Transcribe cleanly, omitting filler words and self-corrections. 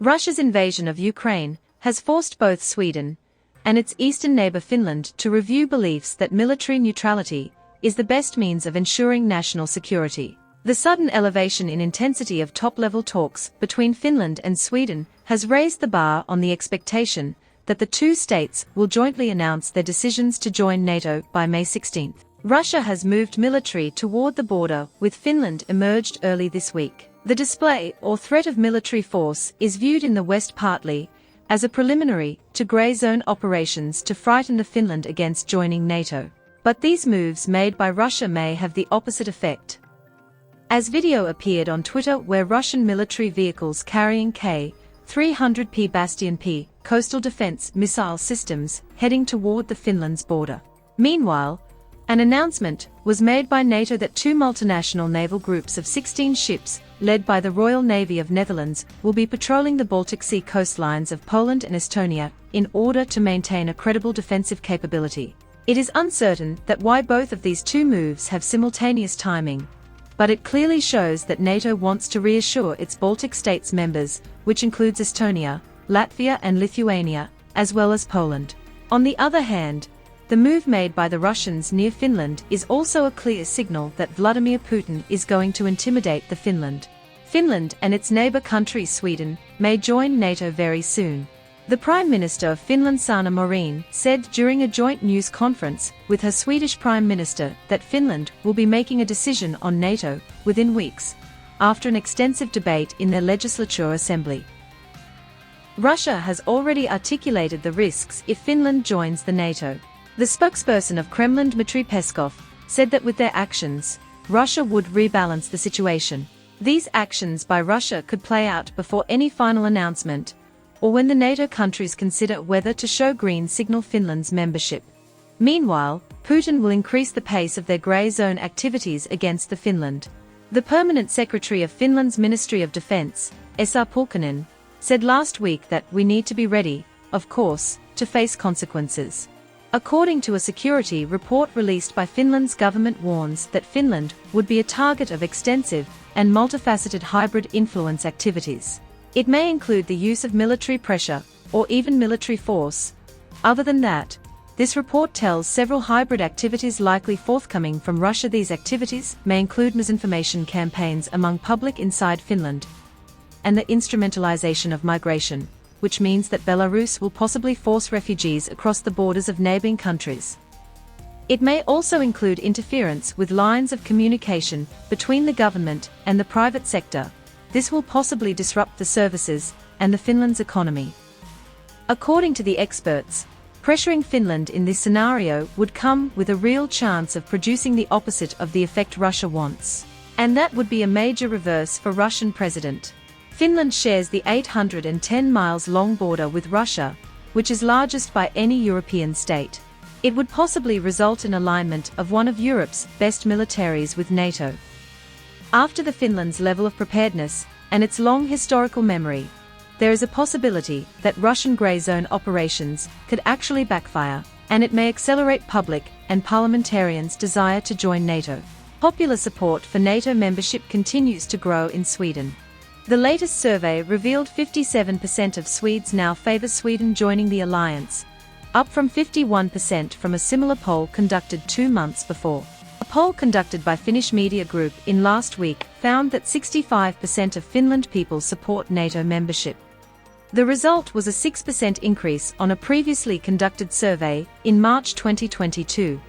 Russia's invasion of Ukraine has forced both Sweden and its eastern neighbor Finland to review beliefs that military neutrality is the best means of ensuring national security. The sudden elevation in intensity of top-level talks between Finland and Sweden has raised the bar on the expectation that the two states will jointly announce their decisions to join NATO by May 16. Russia has moved military toward the border with Finland emerged early this week. The display or threat of military force is viewed in the West partly as a preliminary to grey zone operations to frighten the Finland against joining NATO. But these moves made by Russia may have the opposite effect. As video appeared on Twitter where Russian military vehicles carrying K-300P Bastion P coastal defense missile systems heading toward the Finland's border. Meanwhile, an announcement was made by NATO that two multinational naval groups of 16 ships, led by the Royal Navy of Netherlands, will be patrolling the Baltic Sea coastlines of Poland and Estonia in order to maintain a credible defensive capability. It is uncertain that why both of these two moves have simultaneous timing, but it clearly shows that NATO wants to reassure its Baltic states members, which includes Estonia, Latvia and Lithuania, as well as Poland. On the other hand, the move made by the Russians near Finland is also a clear signal that Vladimir Putin is going to intimidate the Finland. Finland and its neighbor country Sweden may join NATO very soon. The Prime Minister of Finland Sanna Marin said during a joint news conference with her Swedish Prime Minister that Finland will be making a decision on NATO within weeks, after an extensive debate in their legislature assembly. Russia has already articulated the risks if Finland joins the NATO. The spokesperson of Kremlin Dmitry Peskov said that with their actions, Russia would rebalance the situation. These actions by Russia could play out before any final announcement, or when the NATO countries consider whether to show green signal Finland's membership. Meanwhile, Putin will increase the pace of their grey zone activities against the Finland. The permanent secretary of Finland's Ministry of Defense, Esa Pulkkinen, said last week that we need to be ready, of course, to face consequences. According to a security report released by Finland's government warns that Finland would be a target of extensive and multifaceted hybrid influence activities. It may include the use of military pressure, or even military force. Other than that, this report tells several hybrid activities likely forthcoming from Russia. These activities may include misinformation campaigns among public inside Finland, and the instrumentalization of migration, which means that Belarus will possibly force refugees across the borders of neighboring countries. It may also include interference with lines of communication between the government and the private sector. This will possibly disrupt the services and the Finland's economy. According to the experts, pressuring Finland in this scenario would come with a real chance of producing the opposite of the effect Russia wants. And that would be a major reverse for Russian President. Finland shares the 810 miles long border with Russia, which is largest by any European state. It would possibly result in alignment of one of Europe's best militaries with NATO. After the Finland's level of preparedness and its long historical memory, there is a possibility that Russian grey zone operations could actually backfire, and it may accelerate public and parliamentarians' desire to join NATO. Popular support for NATO membership continues to grow in Sweden. The latest survey revealed 57% of Swedes now favor Sweden joining the alliance, up from 51% from a similar poll conducted 2 months before. A poll conducted by Finnish media group in last week found that 65% of Finland people support NATO membership. The result was a 6% increase on a previously conducted survey in March 2022.